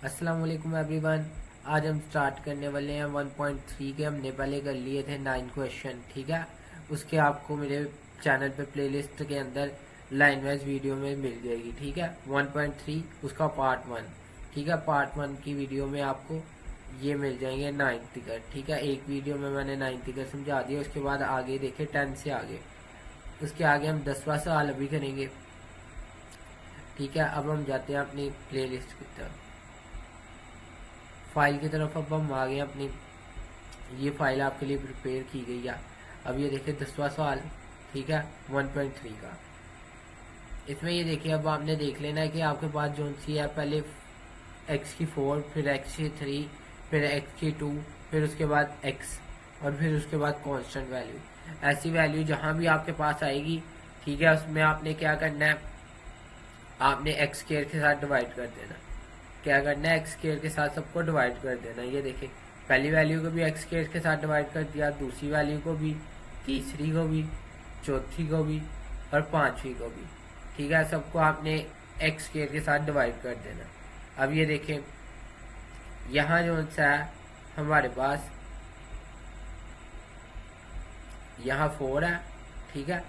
अस्सलाम वालेकुम एवरीवन। आज हम स्टार्ट करने वाले हैं 1.3 के। हमने पहले कर लिए थे 9 क्वेश्चन, ठीक है। उसके आपको मेरे चैनल पे प्लेलिस्ट के अंदर लाइन वाइज वीडियो में मिल जाएगी, ठीक है। 1.3 उसका पार्ट 1, ठीक है। पार्ट 1 की वीडियो में आपको ये मिल जाएंगे 9 फिगर, ठीक है। एक वीडियो में मैंने 9 फिगर समझा दिया। उसके बाद आगे देखे 10 से आगे, उसके आगे हम 10वां सवाल अभी करेंगे, ठीक है। अब हम जाते हैं अपनी प्ले की तरफ, फाइल की तरफ। अब हम आ गए अपनी, ये फाइल आपके लिए प्रिपेयर की गई है। अब ये देखिए 10वां सवाल, ठीक है, 1.3 का। इसमें ये देखिए, अब आपने देख लेना है कि आपके पास जो सी है, पहले एक्स की 4, फिर एक्स की 3, फिर एक्स की 2, फिर उसके बाद एक्स, और फिर उसके बाद कांस्टेंट वैल्यू। ऐसी वैल्यू जहां भी आपके पास आएगी, ठीक है, उसमें आपने क्या करना है, आपने एक्स स्क्वायर के साथ डिवाइड कर देना। क्या करना है, एक्स स्क्वायर के साथ सबको डिवाइड कर देना। ये देखिए, पहली वैल्यू को भी एक्स स्क्वायर के साथ डिवाइड कर दिया, दूसरी वैल्यू को भी, तीसरी को भी, चौथी को भी, और पांचवी को भी, ठीक है। सबको आपने एक्स स्क्वायर के साथ डिवाइड कर देना। अब ये देखें, यहाँ जो सा है हमारे पास, यहाँ 4 है, ठीक है,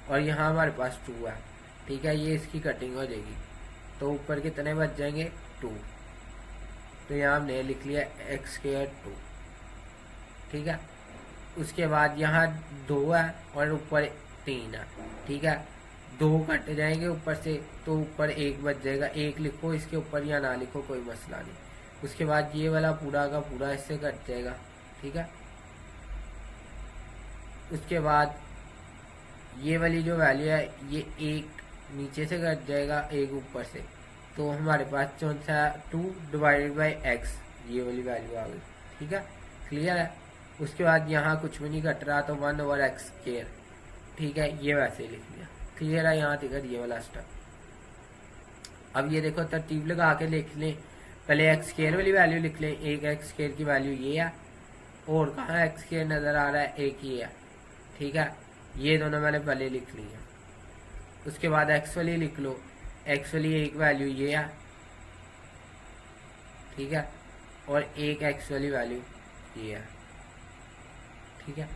और यहाँ हमारे पास 2 है, ठीक है। ये इसकी कटिंग हो जाएगी, तो ऊपर कितने बच जाएंगे, 2। तो यहाँ हमने लिख लिया एक्स स्क्वायर 2, ठीक है। उसके बाद यहाँ 2 है और ऊपर 3 है, ठीक है। 2 कट जाएंगे ऊपर से, तो ऊपर 1 बच जाएगा। 1 लिखो इसके ऊपर या ना लिखो, कोई मसला नहीं। उसके बाद ये वाला पूरा का पूरा इससे कट जाएगा, ठीक है। उसके बाद ये वाली जो वैल्यू है, ये 1 नीचे से कट जाएगा, 1 ऊपर से। तो हमारे पास कौन सा 2 डिवाइडेड बाई एक्स, ये वाली वैल्यू आ गई, ठीक है। क्लियर है। उसके बाद यहाँ कुछ भी नहीं कट रहा, तो 1 ओवर एक्स स्क्वायर, ठीक है। ये वैसे ही लिख लिया, क्लियर है। यहाँ तक ये वाला स्टेप। अब ये देखो, तरतीब लगा के लिख लें। पहले एक्स स्क्वायर वाली वैल्यू लिख लें। एक एक्स स्क्वायर की वैल्यू ये है, और कहाँ एक्स स्क्वायर नजर आ रहा है, एक ये है, ठीक है। ये दोनों मैंने पहले लिख ली है। उसके बाद एक्स वाली लिख लो। एक्स वाली एक वैल्यू ये है, ठीक है, और एक एक्स वाली वैल्यू ये है, ठीक है।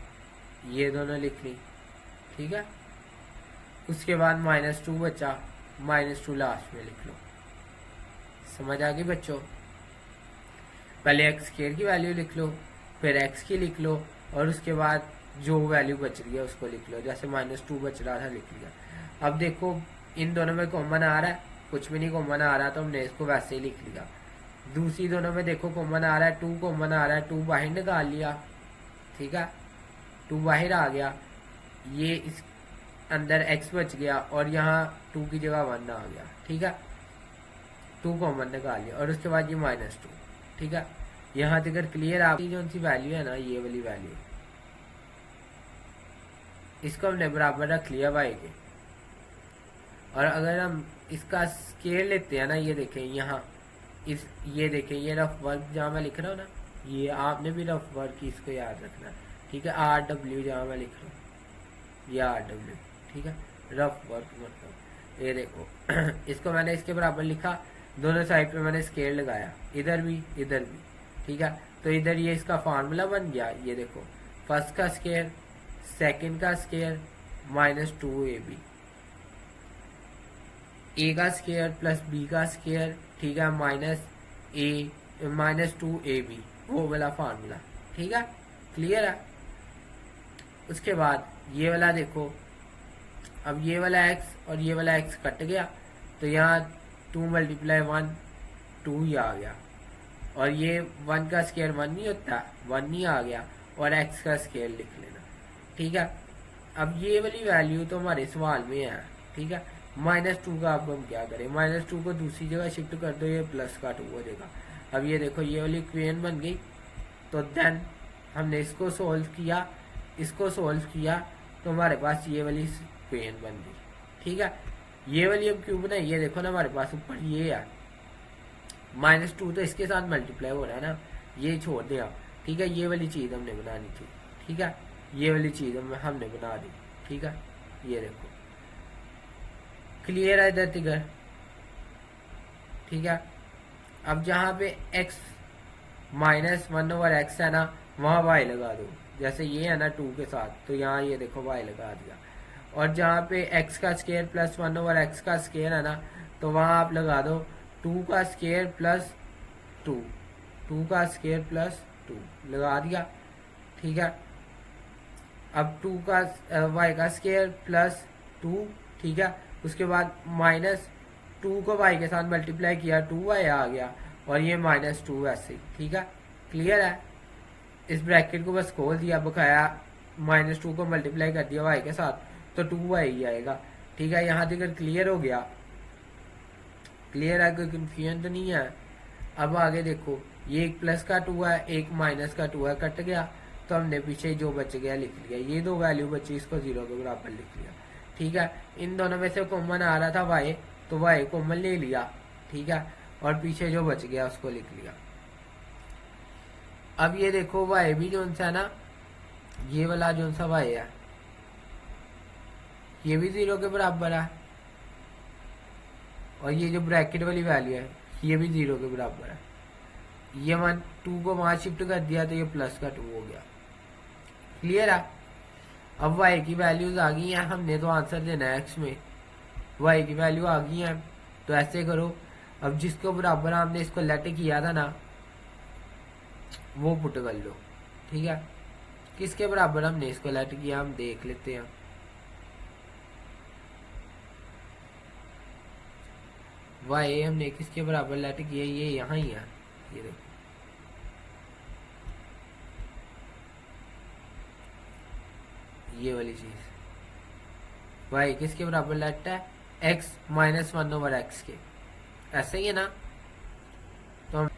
ये दोनों लिख ली, ठीक है। उसके बाद -2 बचा, -2 लास्ट में लिख लो। समझ आ गई बच्चों। पहले एक्स स्क्वायर की वैल्यू लिख लो, फिर एक्स की लिख लो, और उसके बाद जो वैल्यू बच रही है उसको लिख लो। जैसे -2 बच रहा था, लिख लिया। अब देखो, इन दोनों में कॉमन आ रहा है, कुछ भी नहीं कॉमन आ रहा, तो हमने इसको वैसे ही लिख लिया। दूसरी दोनों में देखो कॉमन आ रहा है, 2 कॉमन आ रहा है, 2 बाहर निकाल लिया, ठीक है। 2 बाहर आ गया, ये इस अंदर x बच गया, और यहाँ 2 की जगह 1 आ गया, ठीक है। 2 कॉमन निकाल लिया, और उसके बाद ये -2, ठीक है। यहाँ तक क्लियर। आपकी जो सी वैल्यू है ना, ये वाली वैल्यू, इसको हमने बराबर रख लिया y के। और अगर हम इसका स्केल लेते हैं ना, ये देखें यहाँ, इस ये देखें, ये रफ वर्क जहाँ मैं लिख रहा हूँ ना, ये आपने भी रफ वर्क की इसको याद रखना, ठीक है। RW जहाँ मैं लिख रहा हूँ, ये RW, ठीक है। रफ वर्क मतलब ये देखो इसको मैंने इसके बराबर लिखा, दोनों साइड पे मैंने स्केल लगाया, इधर भी इधर भी, ठीक है। तो इधर ये इसका फार्मूला बन गया। ये देखो, फर्स्ट का स्केयर, सेकंड का स्केयर, -2AB, ए का स्केयर प्लस बी का स्केयर, ठीक है, -2AB, वो वाला फार्मूला, ठीक है। क्लियर है। उसके बाद ये वाला देखो, अब ये वाला x और ये वाला x कट गया, तो यहाँ 2 × 1 2 ही आ गया, और ये 1 का स्केयर 1 नहीं होता, 1 नहीं आ गया, और x का स्केयर लिख लेना, ठीक है। अब ये वाली वैल्यू तो हमारे सवाल में है, ठीक है। -2 का अब हम क्या करें, -2 को दूसरी जगह शिफ्ट कर दो, ये प्लस का 2 हो जाएगा। अब ये देखो, ये वाली इक्वेशन बन गई। तो देन हमने इसको सोल्व किया, इसको सोल्व किया, तो हमारे पास ये वाली इक्वेशन बन गई, ठीक है। ये वाली अब क्यों बनाई, ये देखो ना, हमारे पास ऊपर ये है, -2 तो इसके साथ मल्टीप्लाई हो रहा है ना, ये छोड़ दे आप, ठीक है। ये वाली चीज़ हमने बनानी थी, ठीक है। ये वाली चीज़ हमने बना दी, ठीक है। ये देखो, क्लियर है इधर तिगर, ठीक है। अब जहाँ पे x -1/x है ना, वहाँ y लगा दो। जैसे ये है ना 2 के साथ, तो यहाँ ये देखो y लगा दिया। और जहाँ पे x का स्केयर प्लस 1/x का स्केयर है ना, तो वहाँ आप लगा दो 2 का स्केयर प्लस 2, 2 का स्केयर प्लस 2 लगा दिया। ठीक है, अब 2 का y का स्केयर प्लस 2, ठीक है, उसके बाद -2 को y के साथ मल्टीप्लाई किया, 2y आ गया, और ये -2 ऐसे। ठीक है, क्लियर है। इस ब्रैकेट को बस खोल दिया, बकाया -2 को मल्टीप्लाई कर दिया y के साथ, तो 2y ही आएगा। ठीक है, यहाँ तक क्लियर हो गया? क्लियर है, कोई कंफ्यूजन तो नहीं है? अब आगे देखो, ये एक प्लस का 2 है, एक माइनस का 2 है, कट गया, तो हमने पीछे जो बच गया लिख लिया। ये दो वैल्यू बची, इसको 0 के बराबर लिख लिया। ठीक है, इन दोनों में से कॉमन आ रहा था y, तो y कॉमन ले लिया। ठीक है, और पीछे जो बच गया उसको लिख लिया। अब ये देखो y भी जो सा है ना, ये वाला जो सा y है, ये भी 0 के बराबर है, और ये जो ब्रैकेट वाली वैल्यू है ये भी 0 के बराबर है। ये 2 को वहां शिफ्ट कर दिया, तो ये प्लस का 2 हो गया। क्लियर है? अब y की वैल्यूज आ गई हैं, हमने तो आंसर देना है x में। y की वैल्यू आ गई है, तो ऐसे करो, अब जिसको बराबर हमने इसको लेट किया था ना, वो पुट कर लो। ठीक है, किसके बराबर हमने इसको लेट किया हम देख लेते हैं। y हमने किसके बराबर लेट किया, ये यहाँ ही है, ये देखो, ये वाली चीज। y किसके बराबर लेट है, x -1/x के, ऐसे ही है ना। तो हम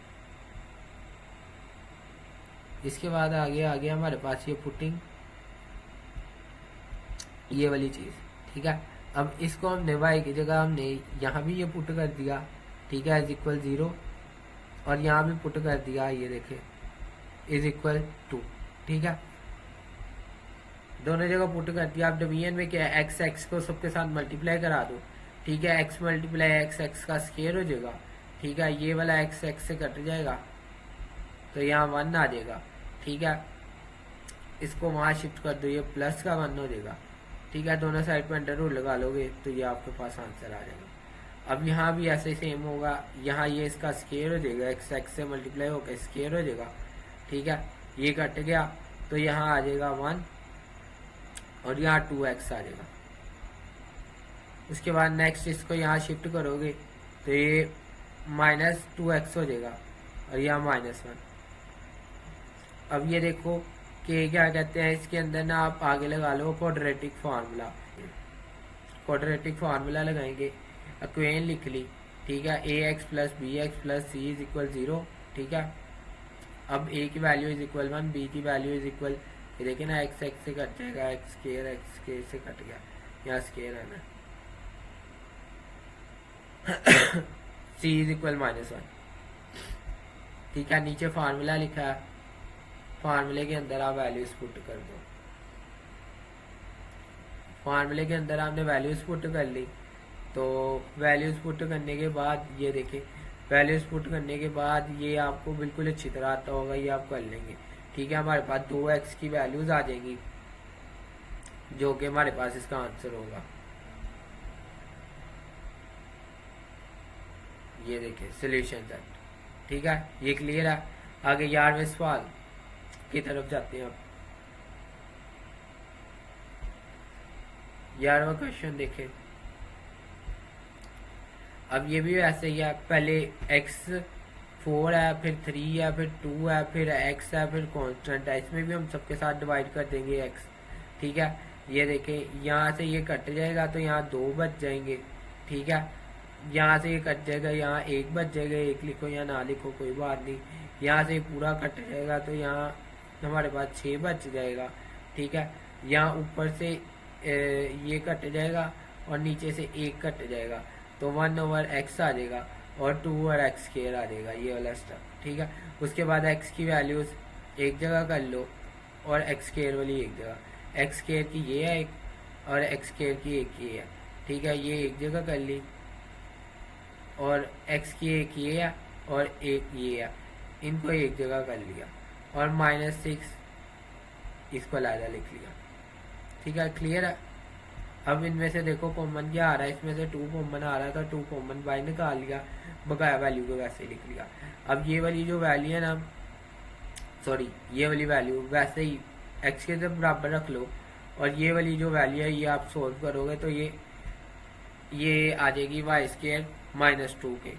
इसके बाद आगे हमारे पास ये पुटिंग, ये वाली चीज। ठीक है, अब इसको हमने y की जगह हमने यहाँ भी ये पुट कर दिया। ठीक है, = 0, और यहाँ भी पुट कर दिया, ये देखे =2। ठीक है, दोनों जगह पुट कर दिया। अब डिवीजन में क्या है, x को सबके साथ मल्टीप्लाई करा दो। ठीक है, x × x का स्क्वायर हो जाएगा। ठीक है, ये वाला x से कट जाएगा, तो यहाँ 1 आ जाएगा। ठीक है, इसको वहां शिफ्ट कर दो, ये प्लस का 1 हो जाएगा। ठीक है, दोनों साइड पे अंडर रूट लगा लोगे, तो ये आपके पास आंसर आ जाएगा। अब यहाँ भी ऐसे सेम होगा, यहाँ ये इसका स्क्वायर हो जाएगा, x से मल्टीप्लाई होकर स्क्वायर हो जाएगा। ठीक है, ये कट गया, तो यहाँ आ जाएगा 1, और यहाँ 2x आ जाएगा। उसके बाद नेक्स्ट इसको यहाँ शिफ्ट करोगे, तो ये -2x हो जाएगा, और यहाँ -1। अब ये देखो कि क्या कहते हैं, इसके अंदर ना आप आगे लगा लो क्वाड्रेटिक फार्मूला। क्वाड्रेटिक फार्मूला लगाएंगे, इक्वेशन लिख ली। ठीक है, ax + bx + c = 0। ठीक है, अब a की वैल्यू = 1, b की वैल्यू ये देखिए ना, x से कट जाएगा, x² से कट गया, यहाँ स्क्वायर है ना। c = -1। ठीक है, नीचे फार्मूला लिखा है, फार्मूले के अंदर आप वैल्यूज पुट कर दो। फार्मूले के अंदर आपने वैल्यूज पुट कर ली, तो वैल्यूज पुट करने के बाद ये देखें, वैल्यूज पुट करने के बाद ये आपको बिल्कुल अच्छी तरह आता होगा, ये आप कर लेंगे। ठीक है, हमारे पास 2x की वैल्यूज आ जाएंगी, जो कि हमारे पास इसका आंसर होगा। ये देखिए सोल्यूशन सेट। ठीक है, ये क्लियर है। आगे 11वें सवाल की तरफ जाते हैं। अब 11वां क्वेश्चन देखें। अब ये भी वैसे ही है, पहले x4 है, फिर 3 है, फिर 2 है, फिर x है, फिर कांस्टेंट है। इसमें भी हम सबके साथ डिवाइड कर देंगे x। ठीक है, ये देखें, यहाँ से ये कट जाएगा, तो यहाँ 2 बच जाएंगे। ठीक है, यहाँ से ये कट जाएगा, यहाँ 1 बच जाएगा, 1 लिखो या ना लिखो कोई बात नहीं। यहाँ से पूरा कट जाएगा, तो यहाँ हमारे पास 6 बच जाएगा। ठीक है, यहाँ ऊपर से ये कट जाएगा, और नीचे से 1 कट जाएगा, तो 1/x आ जाएगा, और 2/x² आ जाएगा, ये वाला स्टेप। ठीक है, उसके बाद x की वैल्यूज एक जगह कर लो, और x² वाली एक जगह। x² की ये है एक, और x² की एक ये है। ठीक है, ये एक जगह कर ली, और x की एक ये है, और एक ये है, इनको एक जगह कर लिया और -6 इसको लादा लिख लिया। ठीक है, क्लियर है। अब इनमें से देखो कॉमन क्या आ रहा है, इसमें से 2 कॉमन आ रहा था, 2 कॉमन बाय निकाल लिया, बकाया वैल्यू को वैसे ही लिख लिया। अब ये वाली जो वैल्यू है ना, सॉरी ये वाली वैल्यू वैसे ही x के से बराबर रख लो, और ये वाली जो वैल्यू है ये आप सोल्व करोगे तो ये आ जाएगी y² -2 के।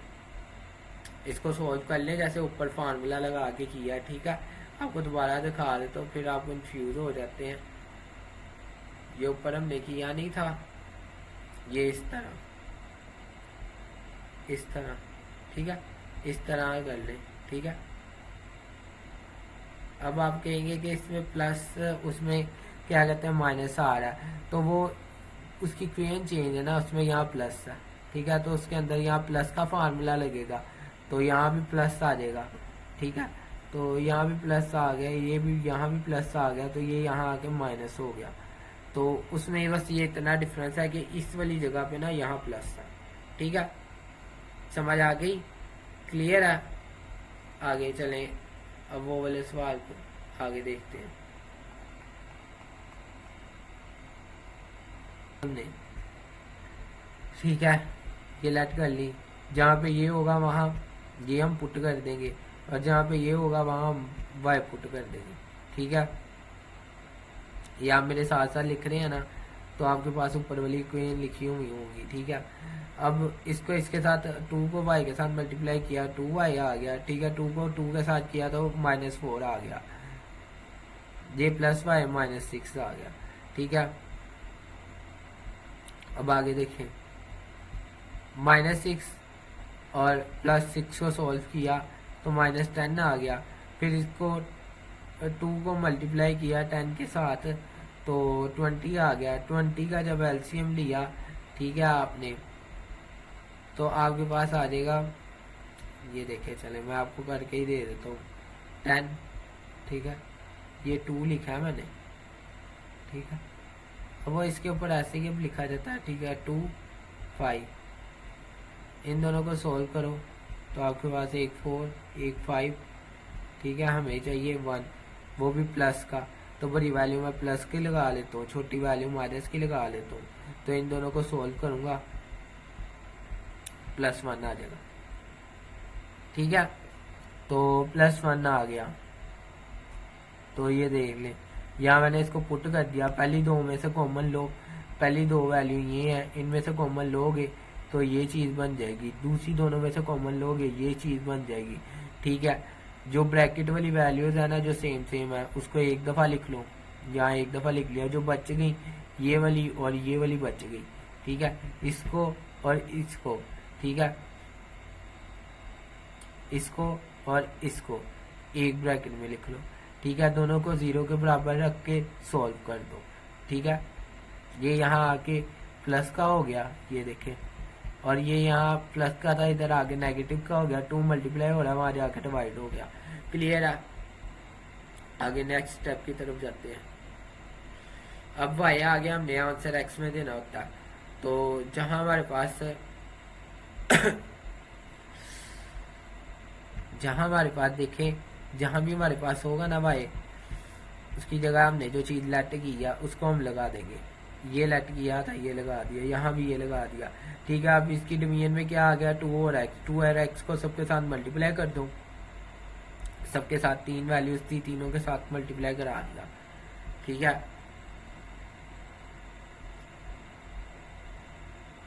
इसको सोल्व कर लें जैसे ऊपर फार्मूला लगा के किया। ठीक है, आपको दोबारा दिखा दे तो फिर आप कंफ्यूज हो जाते हैं। ये ऊपर हमने किया नहीं था, ये इस तरह ठीक है, इस तरह कर लें। ठीक है, अब आप कहेंगे कि इसमें प्लस, उसमें क्या कहते हैं माइनस आ रहा है, तो वो उसकी इक्वेशन चेंज है ना, उसमें यहाँ प्लस है। ठीक है, तो उसके अंदर यहाँ प्लस का फार्मूला लगेगा, तो यहाँ भी प्लस आ जाएगा। ठीक है, तो यहाँ भी प्लस आ गया, ये भी यहाँ भी प्लस आ गया, तो ये यहाँ आके माइनस हो गया। तो उसमें बस ये इतना डिफरेंस है कि इस वाली जगह पे ना यहाँ प्लस है। ठीक है, समझ आ गई, क्लियर है। आगे चलें, अब वो वाले सवाल को आगे देखते हैं। हमने ठीक है ये लेट कर ली, जहाँ पे ये होगा वहाँ ये हम पुट कर देंगे, और जहाँ पे ये होगा वहाँ हम वाई पुट कर देंगे। ठीक है, ये आप मेरे साथ साथ लिख रहे हैं ना, तो आपके पास ऊपर वाली इक्वेशन लिखी हुई होगी। ठीक है, अब इसको इसके साथ 2 को y के साथ मल्टीप्लाई किया, 2y आ गया। ठीक है, 2 को 2 के साथ किया तो -4 आ गया, ये +y -6 आ गया। ठीक है, अब आगे देखें, -6 और +6 को सॉल्व किया तो -10 आ गया। फिर इसको 2 को मल्टीप्लाई किया 10 के साथ तो 20 आ गया। 20 का जब एलसीएम लिया, ठीक है आपने, तो आपके पास आ जाएगा, ये देखे चले मैं आपको करके ही दे देता हूँ, 10। ठीक है, ये 2 लिखा है मैंने। ठीक है, अब वो इसके ऊपर ऐसे ही लिखा जाता है। ठीक है, 2 5, इन दोनों को सोल्व करो तो आपके पास एक 4 एक 5। ठीक है, हमें चाहिए 1, वो भी प्लस का, तो बड़ी वैल्यू में प्लस की लगा लेता हूँ, छोटी वैल्यू माइनस की लगा लेता हूँ। तो इन दोनों को सोल्व करूंगा, +1 आ जाएगा। ठीक है, तो +1 आ गया, तो ये देख ले, यहाँ मैंने इसको पुट कर दिया। पहली 2 में से कॉमन लो, पहली 2 वैल्यू ये है, इनमें से कॉमन लोगे तो ये चीज़ बन जाएगी, दूसरी दोनों में से कॉमन लोगे ये चीज़ बन जाएगी। ठीक है, जो ब्रैकेट वाली वैल्यूज है ना, जो सेम है, उसको एक दफ़ा लिख लो, यहाँ एक दफ़ा लिख लिया, जो बच गई ये वाली और ये वाली बच गई। ठीक है, इसको और इसको, ठीक है, इसको और इसको एक ब्रैकेट में लिख लो। ठीक है, दोनों को 0 के बराबर रख के सॉल्व कर दो। ठीक है, ये यहाँ आके प्लस का हो गया, ये देखें, और ये यहाँ प्लस का था, इधर आगे नेगेटिव का हो गया, 2 मल्टीप्लाई हो रहा है, वहाँ जाके डिवाइड हो गया। क्लियर है, आगे नेक्स्ट स्टेप की तरफ जाते हैं। अब y आ गया, हमने आंसर x में देना होता है, तो जहां हमारे पास देखें, जहां भी हमारे पास होगा ना y, उसकी जगह हमने जो चीज लेट किया उसको हम लगा देंगे। ये लेट किया था, ये लगा दिया, यहाँ भी ये लगा दिया। ठीक है, अब इसकी डिवीजन में क्या आ गया, 2 और x को सबके साथ मल्टीप्लाई कर दो, सबके साथ 3 वैल्यूज थी, तीनों के साथ मल्टीप्लाई करा दिया। ठीक है,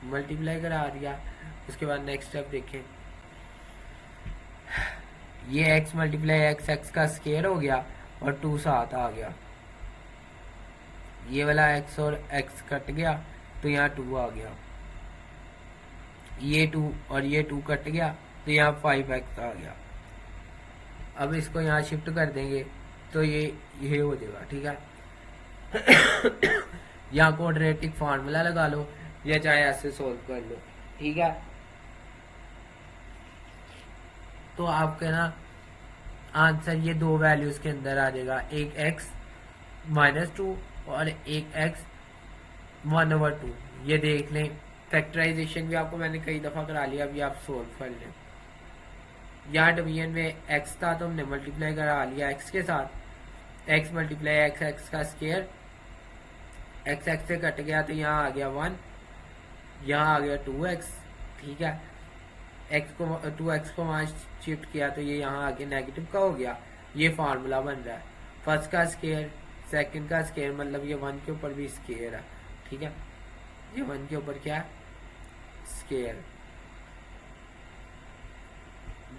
मल्टीप्लाई करा दिया, उसके बाद नेक्स्ट स्टेप देखें, ये x मल्टीप्लाई x का स्क्वायर हो गया और 2 साथ आ गया, ये वाला x और x कट गया तो यहाँ 2 आ गया, ये 2 और ये 2 कट गया तो यहाँ 5x आ गया। अब इसको यहाँ शिफ्ट कर देंगे तो ये हो जाएगा। ठीक है, यहाँ क्वाड्रेटिक फार्मूला लगा लो या चाहे ऐसे सोल्व कर लो। ठीक है, तो आपका ना आंसर ये 2 वैल्यूज के अंदर आ जाएगा, एक x -2 और एक x 1/2। ये देख लें, फैक्टराइजेशन भी आपको मैंने कई दफा करा लिया, अभी आप सोल्व कर लें। यहाँ डिवीजन में x था तो हमने मल्टीप्लाई करा लिया x के साथ, x मल्टीप्लाई x, x का स्केयर, x x से कट गया तो यहाँ आ गया 1, यहाँ आ गया 2x, ठीक है। x को 2x को वहाँ शिफ्ट किया तो ये यहाँ आगे नेगेटिव का हो गया। ये फार्मूला बन रहा है, फर्स्ट का स्केयर सेकंड का स्केयर, मतलब ये 1 के ऊपर भी स्केयर है, ठीक है। ये 1 के ऊपर क्या है, स्केयर।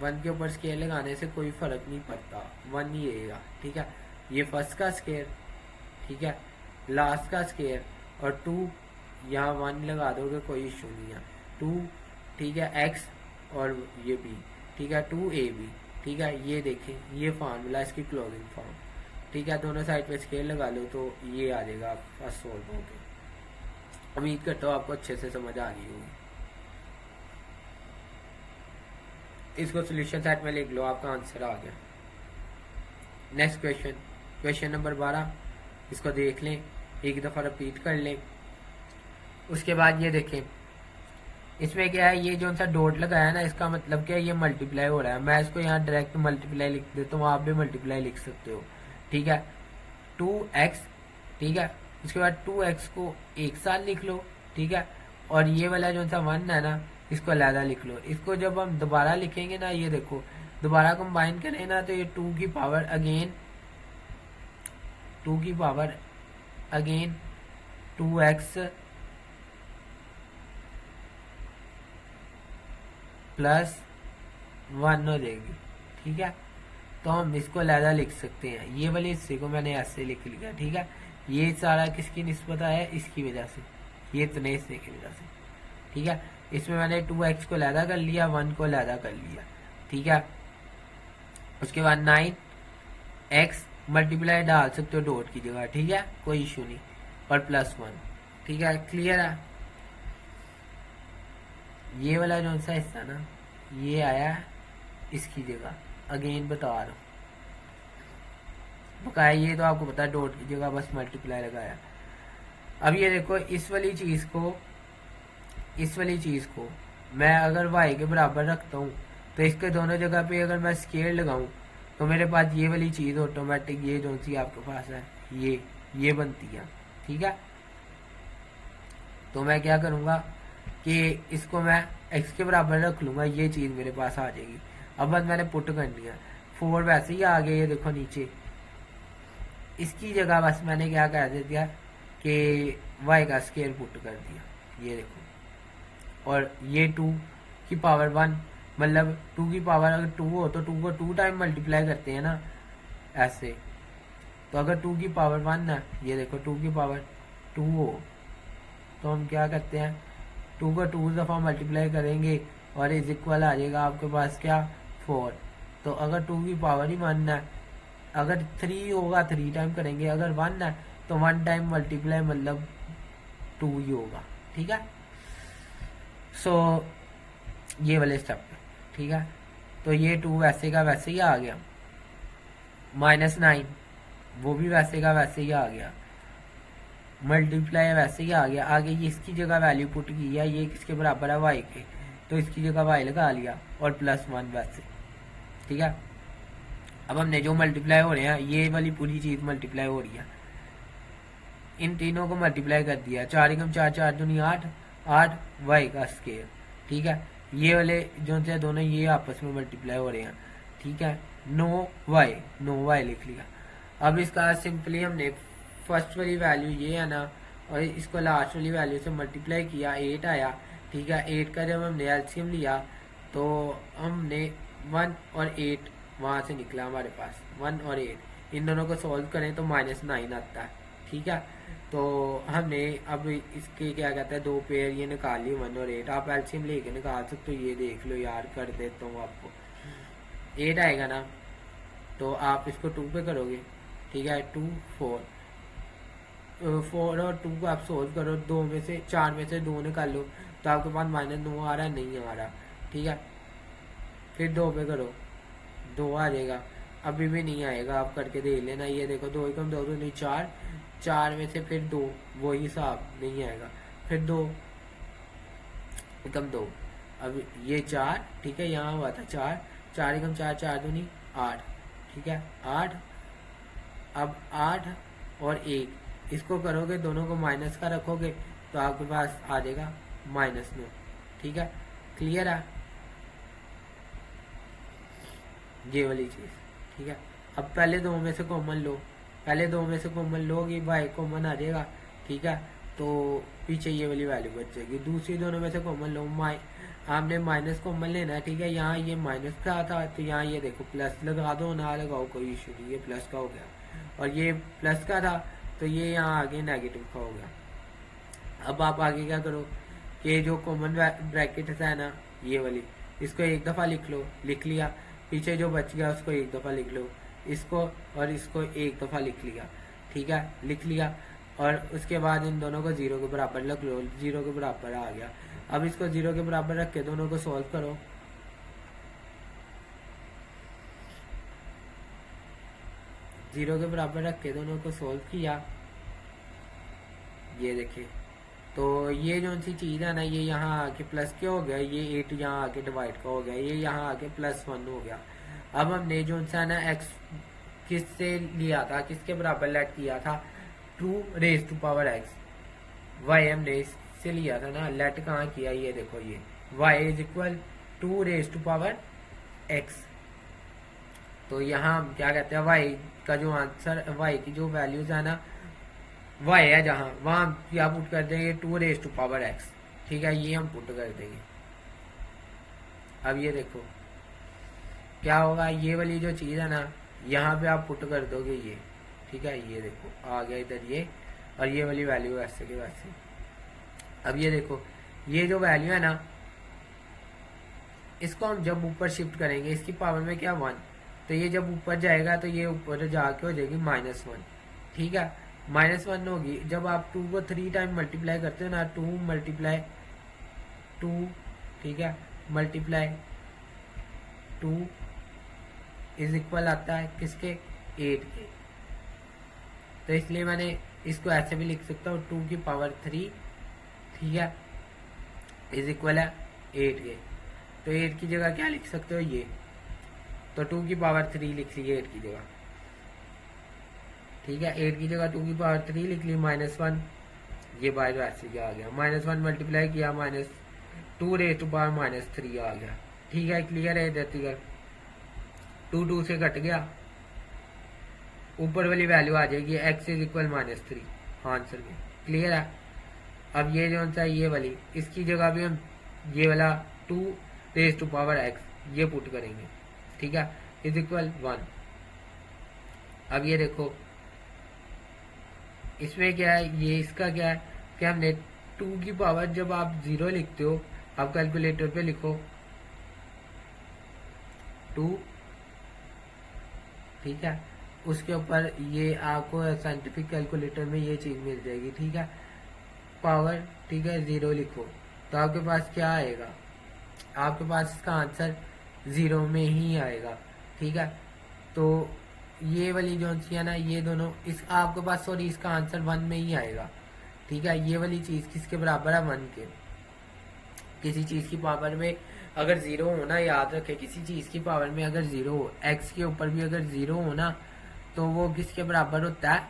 1 के ऊपर स्केयर लगाने से कोई फर्क नहीं पड़ता, 1 ही रहेगा, ठीक है। ये फर्स्ट का स्केयर, ठीक है, लास्ट का स्केयर, और 2 यहाँ 1 लगा दोगे कोई इशू नहीं है, 2, ठीक है, x और ये b, ठीक है, 2ab, ठीक है। ये देखें, ये फार्मूला इसकी क्लोजिंग फॉर्म, ठीक है। दोनों साइड पे स्केयर लगा लो तो ये आ जाएगा आपका सोल्व हो गया। उम्मीद करता हूँ आपको अच्छे से समझ आ गई होगी। इसको सोल्यूशन सेट में लिख लो, आपका आंसर आ गया। नेक्स्ट क्वेश्चन, क्वेश्चन नंबर 12, इसको देख लें, एक दफ़ा रिपीट कर लें। उसके बाद ये देखें, इसमें क्या है, ये जो सा डॉट लगाया है ना, इसका मतलब क्या है, ये मल्टीप्लाई हो रहा है। मैं इसको यहाँ डायरेक्ट मल्टीप्लाई लिख देता हूँ, आप भी मल्टीप्लाई लिख सकते हो, ठीक है। 2x, ठीक है, उसके बाद 2x को एक साथ लिख लो, ठीक है। और ये वाला जो सा 1 है ना, इसको अलहदा लिख लो। इसको जब हम दोबारा लिखेंगे ना, ये देखो दोबारा कंबाइन करें ना, तो ये 2 की पावर अगेन 2x प्लस 1 हो जाएगी, ठीक है। तो हम इसको अलहदा लिख सकते हैं। ये वाले हिस्से को मैंने ऐसे लिख लिया, ठीक है। ये सारा किसकी निस्बत है, इसकी वजह से, ये इतने हिस्से की वजह से, ठीक है। इसमें मैंने 2x को अलहदा कर लिया, 1 को अलहदा कर लिया, ठीक है। उसके बाद 9x मल्टीप्लाई डाल सकते हो डॉट की जगह, ठीक है, कोई इशू नहीं, और प्लस 1, ठीक है। क्लियर है। ये वाला जो सा हिस्सा ना, ये आया इसकी जगह, अगेन बता रहा हूँ, बकाया ये तो आपको पता है, डॉट की जगह बस मल्टीप्लाई लगाया। अब ये देखो, इस वाली चीज को मैं अगर y के बराबर रखता हूँ, तो इसके दोनों जगह पे अगर मैं स्केयर लगाऊं, तो मेरे पास ये वाली चीज ऑटोमेटिक, ये जो सी आपके पास है, ये बनती है, ठीक है। तो मैं क्या करूंगा कि इसको मैं x के बराबर रख लूंगा, ये चीज मेरे पास आ जाएगी। अब बस मैंने पुट करनी है, 4 वैसे ही आ गया, ये देखो नीचे, इसकी जगह बस मैंने क्या कर दिया कि y का स्केयर पुट कर दिया, ये देखो। और ये 2 की पावर 1, मतलब 2 की पावर अगर 2 हो तो 2 को 2 टाइम मल्टीप्लाई करते हैं ना, ऐसे। तो अगर 2 की पावर 1 ना, ये देखो 2 की पावर 2 हो, तो हम क्या करते हैं, 2 को 2 दफ़ा मल्टीप्लाई करेंगे और इज इक्वल आ जाएगा आपके पास क्या, 4। तो अगर 2 की पावर ही 1 है, अगर 3 होगा 3 टाइम करेंगे, अगर 1 है तो 1 टाइम मल्टीप्लाई मतलब 2 ही होगा, ठीक है। सो ये वाले स्टेप, ठीक है। तो ये 2 वैसे का वैसे ही आ गया, -9 वो भी वैसे का वैसे ही आ गया, मल्टीप्लाई वैसे ही आ गया। आगे ये इसकी जगह वैल्यू पुट की है, ये किसके बराबर है, y के, तो इसकी जगह y लगा लिया, और +1 वैसे, ठीक है। अब हमने जो मल्टीप्लाई हो रहे हैं, ये वाली पूरी चीज मल्टीप्लाई हो रही है, इन तीनों को मल्टीप्लाई कर दिया, 4 एकम 4, 4 दूनी 8, 8 y का स्केयर, ठीक है। ये वाले जो थे दोनों ये आपस में मल्टीप्लाई हो रहे हैं, ठीक है। 9y लिख लिया। अब इसका सिंपली हमने फर्स्ट वाली वैल्यू ये है ना, और इसको लास्ट वाली वैल्यू से मल्टीप्लाई किया, 8 आया, ठीक है। 8 का जब हमने एलसीएम लिया तो हमने 1 और 8 वहां से निकला हमारे पास, 1 और 8, इन दोनों को सॉल्व करें तो -9 आता है, ठीक है। तो हमने अब इसके क्या कहते हैं, 2 पेयर ये निकाल लिए, 1 और 8। आप एलसीएम लेके निकाल सकते हो, ये देख लो यार, कर देता हूँ आपको। 8 आएगा ना, तो आप इसको 2 पे करोगे, ठीक है, 2 4 और 2 को आप सोल्व करो, 4 में से 2 निकाल लो, तो आपके पास -9 आ रहा है, नहीं आ रहा, ठीक है। फिर 2 पे करो, 2 आ जाएगा, अभी भी नहीं आएगा, आप करके देख लेना। ये देखो 2 एकम 2 दूनी 4, 4 में से फिर 2, वही हिसाब नहीं आएगा, फिर 2 एकम 2, अब ये 4, ठीक है, यहाँ हुआ था 4, 4 एकम 4, 4 दूनी 8, ठीक है 8। अब 8 और 1 इसको करोगे, दोनों को माइनस का रखोगे तो आपके पास आ जाएगा -9, ठीक है। क्लियर है ये वाली चीज़, ठीक है। अब पहले दो में से कॉमन लो, पहले दो में से कॉमन लोगे y कॉमन आ जाएगा, ठीक है। तो पीछे ये वाली वैल्यू बच जाएगी। दूसरी दोनों में से कॉमन लो, आपने माइनस कॉमन लेना है, ठीक है। यहाँ ये माइनस का था तो यहाँ ये देखो प्लस लगा दो, ना लगाओ कोई इशू नहीं, ये प्लस का हो गया। और ये प्लस का था तो ये यहाँ आगे नेगेटिव का हो गया। अब आप आगे क्या करो कि जो कॉमन ब्रैकेट है ना ये वाली, इसको एक दफ़ा लिख लो, लिख लिया। पीछे जो बच गया उसको एक दफ़ा लिख लो, इसको और इसको एक दफ़ा लिख लिया, ठीक है, लिख लिया। और उसके बाद इन दोनों को 0 के बराबर रख लो, 0 के बराबर आ गया। अब इसको 0 के बराबर रख के दोनों को सॉल्व करो। जीरो के बराबर रख के दोनों को सॉल्व किया, ये देखिए। तो ये जो सी चीज़ है ना, ये यहाँ आके प्लस के हो गया, ये 8 यहाँ आके डिवाइड का हो गया, ये यहाँ आके +1 हो गया। अब हमने जो सा ना x किससे लिया था, किसके बराबर लेट किया था, 2⁻x। y हमने इससे लिया था ना, लेट कहाँ किया, ये देखो ये y = 2⁻x। तो यहाँ हम क्या कहते हैं, y का जो आंसर, y की जो वैल्यूज है ना, y है जहाँ, वहाँ क्या पुट कर देंगे, 2⁻x, ठीक है। ये हम पुट कर देंगे। अब ये देखो क्या होगा, ये वाली जो चीज़ है ना यहाँ पे आप पुट कर दोगे ये, ठीक है। ये देखो आ गया इधर ये, और ये वाली वैल्यू वैसे के वैसे। अब ये देखो ये जो वैल्यू है ना, इसको हम जब ऊपर शिफ्ट करेंगे, इसकी पावर में क्या 1, तो ये जब ऊपर जाएगा तो ये ऊपर जाके हो जाएगी -1, ठीक है। -1 होगी जब आप 2 को 3 टाइम मल्टीप्लाई करते हो ना, 2 × 2, ठीक है, मल्टीप्लाई 2 = आता है किसके, 8 के। तो इसलिए मैंने इसको ऐसे भी लिख सकता हूँ, 2 की पावर 3, ठीक है, = 8 के। तो 8 की जगह क्या लिख सकते हो, ये, तो 2 की पावर 3 लिख ली 8 की जगह, ठीक है। 8 की जगह 2 की पावर 3 लिख ली, -1, ये बाहर वैसे क्या आ गया, -1 मल्टीप्लाई किया, -2⁻³ आ गया, ठीक है। क्लियर है इधर तक, 2 से कट गया, ऊपर वाली वैल्यू आ जाएगी x = -3 आंसर में। क्लियर है। अब ये जो सा ये वाली, इसकी जगह भी हम ये वाला 2⁻x ये पुट करेंगे, ठीक है, = 1। अब ये देखो इसमें क्या है, ये इसका क्या है कि हमने 2 की पावर, जब आप 0 लिखते हो, आप कैलकुलेटर पे लिखो 2, ठीक है, उसके ऊपर ये आपको साइंटिफिक कैलकुलेटर में ये चीज़ मिल जाएगी, ठीक है, पावर, ठीक है, 0 लिखो तो आपके पास क्या आएगा, आपके पास इसका आंसर 0 में ही आएगा, ठीक है। तो ये वाली जो सी है ना, ये दोनों इस आपके पास, सॉरी, इसका आंसर 1 में ही आएगा, ठीक है। ये वाली चीज़ किसके बराबर है, 1 के। किसी चीज़ की पावर में अगर 0 होना, याद रखें, किसी चीज़ की पावर में अगर 0 हो, x के ऊपर भी अगर 0 होना, तो वो किसके बराबर होता है,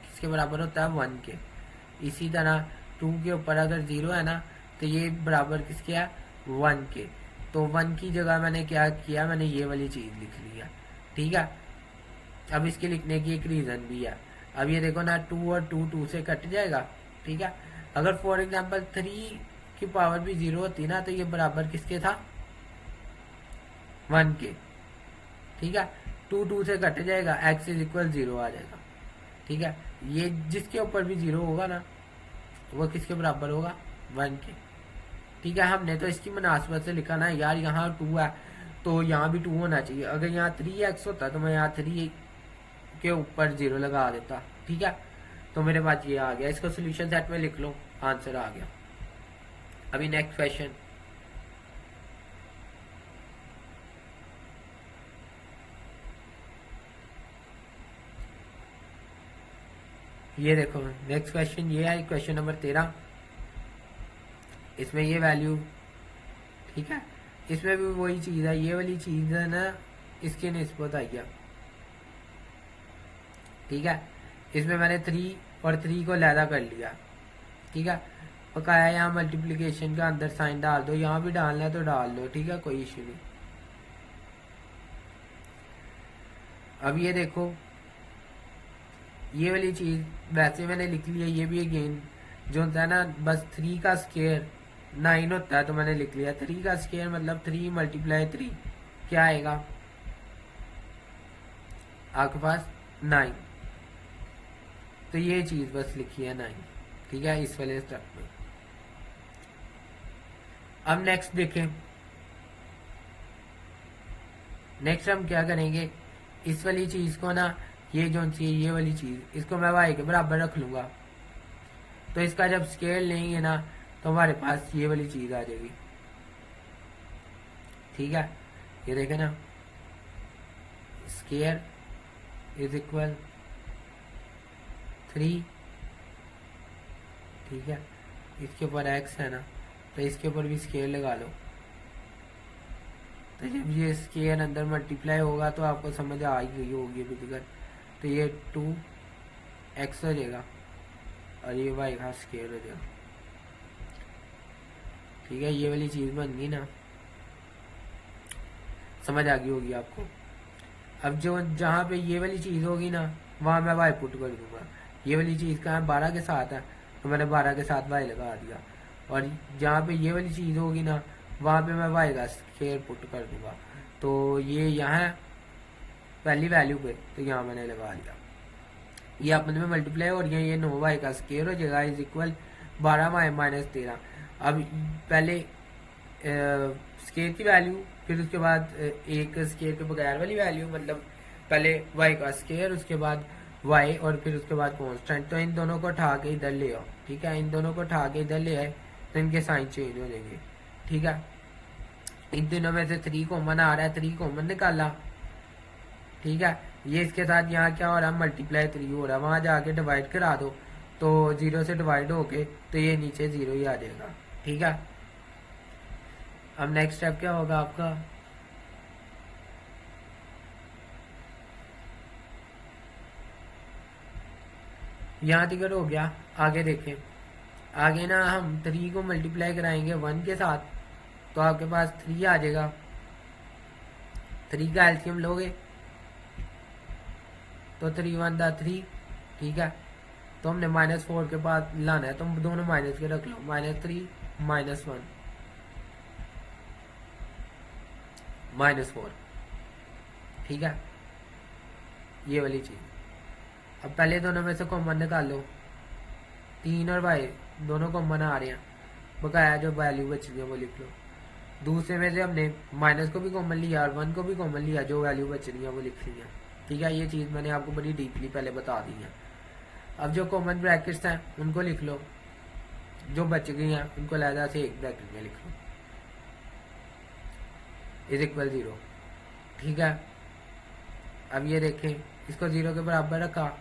किसके बराबर होता है, 1 के। इसी तरह 2 के ऊपर अगर 0 है ना, तो ये बराबर किसके है, 1 के। तो 1 की जगह मैंने क्या किया, मैंने ये वाली चीज़ लिख लिया, ठीक है। अब इसके लिखने की एक रीज़न भी है। अब ये देखो ना, 2 और 2 से कट जाएगा, ठीक है। अगर फॉर एग्जांपल 3 की पावर भी 0 होती ना, तो ये बराबर किसके था, 1 के, ठीक है। 2 से कट जाएगा, x = 0 आ जाएगा, ठीक है। ये जिसके ऊपर भी 0 होगा ना, वो किसके बराबर होगा, 1 के, ठीक है। हमने तो इसकी मुनासिबत से लिखा ना यार, यहाँ 2 है तो यहाँ भी 2 होना चाहिए। अगर यहाँ 3x होता तो मैं यहाँ 3 के ऊपर 0 लगा देता, ठीक है। तो मेरे पास ये आ गया, इसको सोल्यूशन सेट में लिख लो, आंसर आ गया। अभी नेक्स्ट क्वेश्चन, ये देखो नेक्स्ट क्वेश्चन ये है, क्वेश्चन नंबर 13। इसमें ये वैल्यू, ठीक है, इसमें भी वही चीज़ है, ये वाली चीज़ है ना, इसकी निस्बत आई है। ठीक है, इसमें मैंने 3 और 3 को लैदा कर लिया। ठीक है, बकाया यहाँ मल्टीप्लिकेशन का अंदर साइन डाल दो, यहाँ भी डालना है तो डाल दो। ठीक है, कोई इश्यू नहीं। अब ये देखो, ये वाली चीज़ वैसे मैंने लिख लिया, ये भी अगेन जो होता है ना, बस 3 का स्केयर 9 होता है तो मैंने लिख लिया 3 का स्केयर मतलब 3 × 3 क्या आएगा आपके पास 9। तो ये चीज़ बस लिखी है 9। ठीक है, इस वाले स्टेप में। अब नेक्स्ट देखें, नेक्स्ट हम क्या करेंगे, इस वाली चीज़ को ना, ये जो सी ये वाली चीज़ इसको मैं y के बराबर रख लूँगा, तो इसका जब स्केल लेंगे ना तो हमारे पास ये वाली चीज़ आ जाएगी। ठीक है, ये देखें ना, स्केयर इज इक्वल 3। ठीक है, इसके ऊपर x है ना, तो इसके ऊपर भी स्केयर लगा लो। तो जब ये स्केयर अंदर मल्टीप्लाई होगा तो आपको समझ आ ही गई होगी अभी तक। तो ये 2x हो जाएगा और ये y का स्केयर हो जाएगा। ठीक है, ये वाली चीज़ बन गई ना, समझ आ गई होगी आपको। अब जो जहाँ पे ये वाली चीज़ होगी ना, वहाँ मैं y पुट कर दूंगा। ये वाली चीज़ कहाँ 12 के साथ है, तो मैंने 12 के साथ y लगा दिया। और जहाँ पे ये वाली चीज़ होगी ना, वहाँ पे मैं y का स्केयर पुट कर दूंगा। तो ये यहाँ पहली वैल्यू पे, तो यहाँ मैंने लगा दिया। ये आपस में मल्टीप्लाई हो रही है, ये 9y का स्केयर हो जाएगा इज इक्वल 12 - 13। अब पहले स्केयर की वैल्यू, फिर उसके बाद एक स्केयर के बगैर वाली वैल्यू, मतलब पहले y का स्केयर, उसके बाद y, और फिर उसके बाद कांस्टेंट। तो इन दोनों को उठा के इधर ले आओ। ठीक है, इन दोनों को उठा के इधर ले आए तो इनके साइन चेंज हो जाएंगे। ठीक है, इन दोनों में से 3 कॉमन आ रहा है, 3 कॉमन निकाला। ठीक है, ये इसके साथ यहाँ क्या हो रहा है, मल्टीप्लाई 3 हो रहा है, वहाँ जाके डिवाइड करा दो तो 0 से डिवाइड होके तो ये नीचे 0 ही आ जाएगा। ठीक है, अब नेक्स्ट स्टेप क्या होगा आपका, यहाँ तक हो गया। आगे देखें, आगे ना हम 3 को मल्टीप्लाई कराएंगे 1 के साथ, तो आपके पास 3 आ जाएगा। 3 का एलसीएम लोगे तो 3 × 1 = 3। ठीक है, तो हमने -4 के बाद लाना है, तो दोनों माइनस के रख लो, -3 -1 -4। ठीक है, ये वाली चीज़। अब पहले दोनों में से कॉमन निकाल लो, 3 और y दोनों कॉमन आ रहे हैं, बकाया जो वैल्यू बच रही है वो लिख लो। दूसरे में से हमने माइनस को भी कॉमन लिया और 1 को भी कॉमन लिया, जो वैल्यू बच रही है वो लिख ली है। ठीक है, ये चीज़ मैंने आपको बड़ी डीपली पहले बता दी है। अब जो कॉमन ब्रैकेट्स हैं उनको लिख लो, जो बच गई हैं उनको लहजा से एक ब्रैकेट में लिख लो, इज इक्वल 0। ठीक है, अब ये देखें, इसको 0 के बराबर रखा,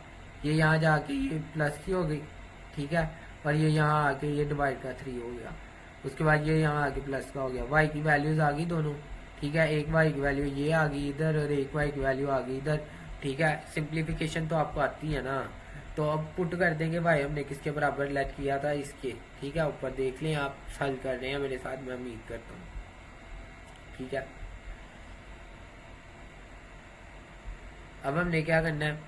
ये यहाँ जाके ये प्लस की हो गई। ठीक है, और ये यहाँ आके ये डिवाइड का 3 हो गया। उसके बाद ये यहाँ आके प्लस का हो गया। y की वैल्यूज आ गई दोनों। ठीक है, एक y की वैल्यू ये आ गई इधर और एक y की वैल्यू आ गई इधर। ठीक है, सिंप्लीफिकेशन तो आपको आती है ना, तो अब पुट कर देंगे y हमने किसके बराबर लेट किया था, इसके। ठीक है, ऊपर देख लें, आप हल कर रहे हैं मेरे साथ, मैं उम्मीद करता हूँ। ठीक है, अब हमने क्या करना है,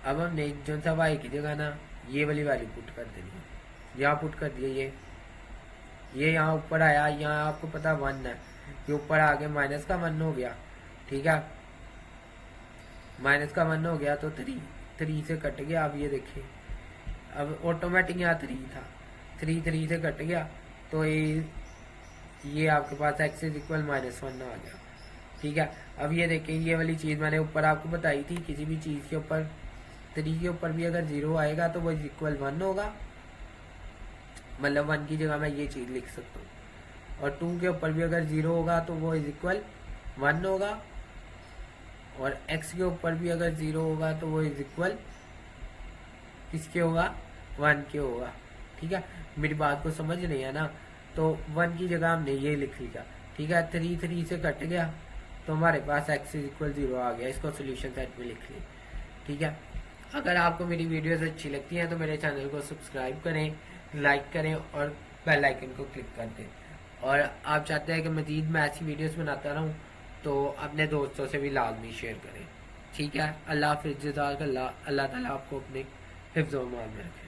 अब हमने जो सा y की जगह ना ये वाली वैल्यू पुट कर देनी है। यहाँ पुट कर दिए, ये यहाँ ऊपर आया, यहाँ आपको पता 1 है, ये ऊपर आके माइनस का 1 हो गया। ठीक है, माइनस का 1 हो गया तो 3 से कट गया। अब ये देखिए, अब ऑटोमेटिक यहाँ 3 था, 3 से कट गया, तो ये आपके पास x इज इक्वल -1 आ गया। ठीक है, अब ये देखिए, ये वाली चीज़ मैंने ऊपर आपको बताई थी, किसी भी चीज़ के ऊपर 3 के ऊपर भी अगर 0 आएगा तो वो इज इक्वल 1 होगा, मतलब 1 की जगह मैं ये चीज़ लिख सकता हूँ। और 2 के ऊपर भी अगर 0 होगा तो वो इज इक्वल 1 होगा, और x के ऊपर भी अगर 0 होगा तो वो इज इक्वल किसके होगा, 1 के होगा। ठीक है, मेरी बात को समझ रहे हैं ना। तो 1 की जगह हमने ये लिख लिया, ठीक है। 3 से कट गया तो हमारे पास x इक्वल 0 आ गया, इसको सोल्यूशन सेट में लिख ली, ठीक है। अगर आपको मेरी वीडियोस अच्छी लगती हैं तो मेरे चैनल को सब्सक्राइब करें, लाइक करें और बेल आइकन को क्लिक कर दें। और आप चाहते हैं कि मज़ीद मैं ऐसी वीडियोस बनाता रहूं तो अपने दोस्तों से भी लाजमी शेयर करें, ठीक है। अल्लाह हाफ़िज़, जज़ाकल्लाह। अल्लाह ताला आपको अपने हिफ्ज़ व अमान में रखे।